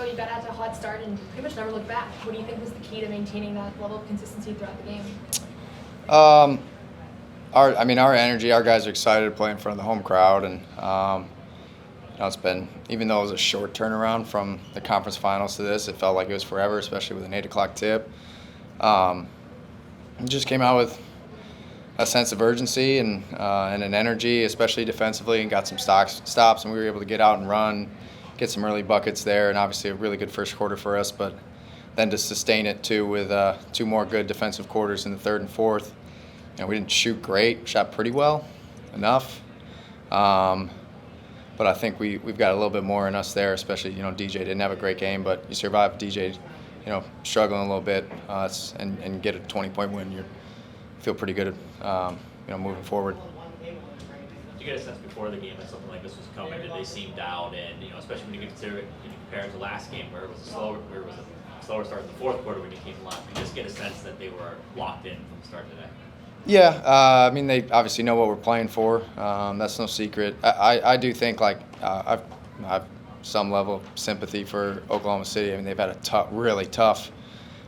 ago, you got out to a hot start and pretty much never looked back. What do you think was the key to maintaining that level of consistency throughout the game? Our energy, our guys are excited to play in front of the home crowd, and it's been, even though it was a short turnaround from the conference finals to this, it felt like it was forever, especially with an 8 o'clock tip. Just came out with a sense of urgency and an energy, especially defensively, and got some stops, and we were able to get out and run, get some early buckets there, and obviously a really good first quarter for us, but then to sustain it too with 2 more good defensive quarters in the third and fourth. We didn't shoot great, shot pretty well, enough. But I think we've got a little bit more in us there, especially, DJ didn't have a great game, but you survive DJ, struggling a little bit and get a 20-point win. You feel pretty good, moving forward. Did you get a sense before the game that something like this was coming? Did they seem down? And, especially when you consider it, compare it to last game where it was a slower start in the fourth quarter when you came alive. You just get a sense that they were locked in from the start today. Yeah, they obviously know what we're playing for. That's no secret. I do think I've some level of sympathy for Oklahoma City. They've had a really tough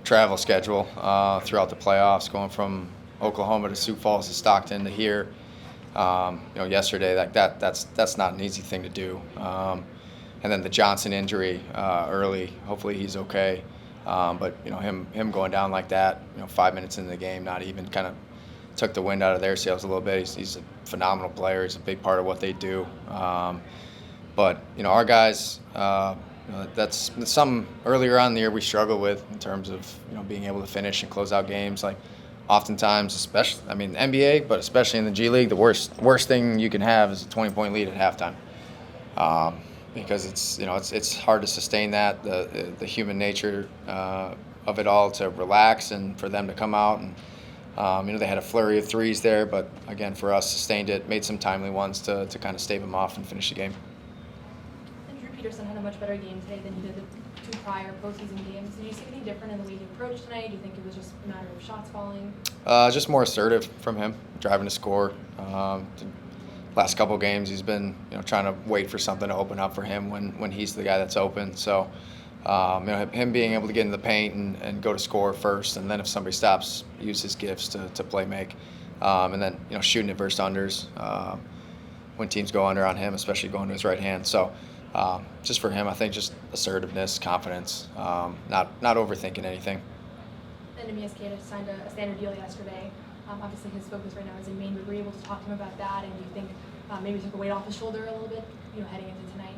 travel schedule throughout the playoffs, going from Oklahoma to Sioux Falls to Stockton to here. Yesterday, that's not an easy thing to do. And then the Johnson injury early. Hopefully he's okay. But him going down like that, 5 minutes into the game, not even kind of took the wind out of their sails a little bit. He's a phenomenal player. He's a big part of what they do. But our guys, that's some earlier on in the year we struggled with in terms of being able to finish and close out games. Like oftentimes, especially NBA, but especially in the G League, the worst thing you can have is a 20-point lead at halftime. Because it's hard to sustain that, the human nature of it all, to relax and for them to come out and they had a flurry of threes there, but again for us sustained it, made some timely ones to kind of stave them off and finish the game. And Drew Peterson had a much better game today than he did the 2 prior postseason games. Did you see anything different in the way he approached tonight? Do you think it was just a matter of shots falling? Just more assertive from him, driving to score. Last couple games he's been trying to wait for something to open up for him when he's the guy that's open. So him being able to get in the paint and go to score first, and then if somebody stops, use his gifts to play make, and then shooting it versus unders when teams go under on him, especially going to his right hand. So just for him, I think just assertiveness, confidence, not overthinking anything. And MSK signed a standard deal yesterday. Obviously his focus right now is in Maine, but were you able to talk to him about that, and do you think maybe took a weight off his shoulder a little bit, heading into tonight?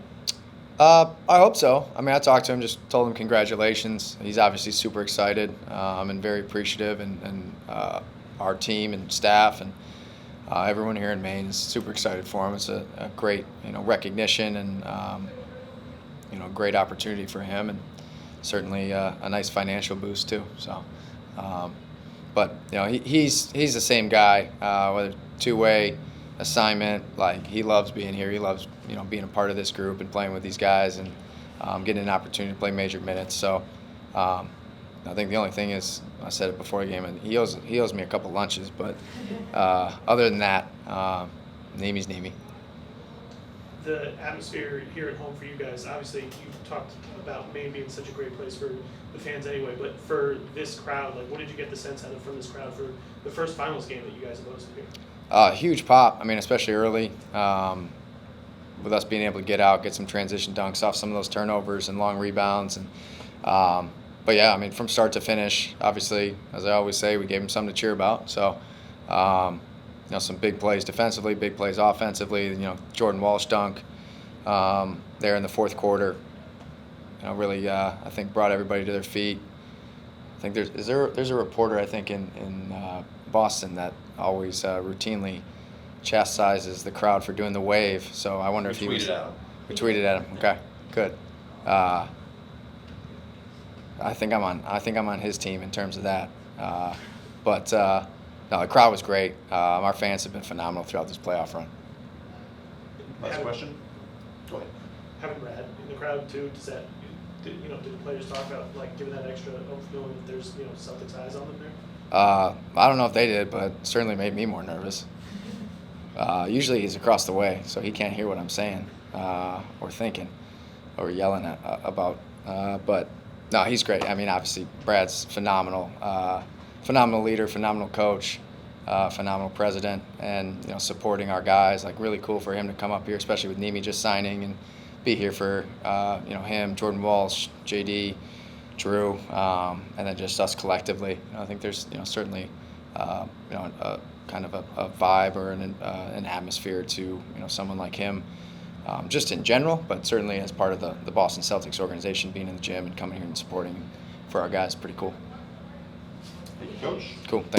I hope so. I talked to him, just told him congratulations. He's obviously super excited and very appreciative, and our team and staff and everyone here in Maine is super excited for him. It's a great recognition and great opportunity for him, and certainly a nice financial boost too. So, but he's the same guy, whether two-way assignment. He loves being here. He loves being a part of this group and playing with these guys and getting an opportunity to play major minutes. So I think the only thing is, I said it before the game, and he owes me a couple lunches, but other than that, Neemy's Neemy. The atmosphere here at home for you guys, obviously you talked about Maine being such a great place for the fans anyway, but for this crowd, what did you get the sense out of from this crowd for the first finals game that you guys have hosted here? Huge pop. especially early, with us being able to get out, get some transition dunks off some of those turnovers and long rebounds, and but yeah, from start to finish, obviously, as I always say, we gave them something to cheer about. So, some big plays defensively, big plays offensively. Jordan Walsh dunk there in the fourth quarter. Really, I think brought everybody to their feet. I think there's a reporter, I think, in Boston that always routinely chastises the crowd for doing the wave. So I wonder if he was. We tweeted at him. Okay, good. I think I'm on his team in terms of that. But no, the crowd was great. Our fans have been phenomenal throughout this playoff run. Last question. Go ahead. Having Brad in the crowd too, does that? Did the players talk about giving that extra oomph, knowing that there's Celtics eyes on them there? I don't know if they did, but certainly made me more nervous. Usually he's across the way, so he can't hear what I'm saying or thinking or yelling about But no, he's great. I mean, obviously, Brad's phenomenal. Phenomenal leader, phenomenal coach, phenomenal president, and supporting our guys. Like, really cool for him to come up here, especially with Nemi just signing, and be here for him, Jordan Walsh, JD, Drew, and then just us collectively. I think there's certainly a kind of a vibe or an atmosphere to someone like him, just in general, but certainly as part of the Boston Celtics organization, being in the gym and coming here and supporting for our guys, pretty cool. Thank you, Coach. Cool. Thanks.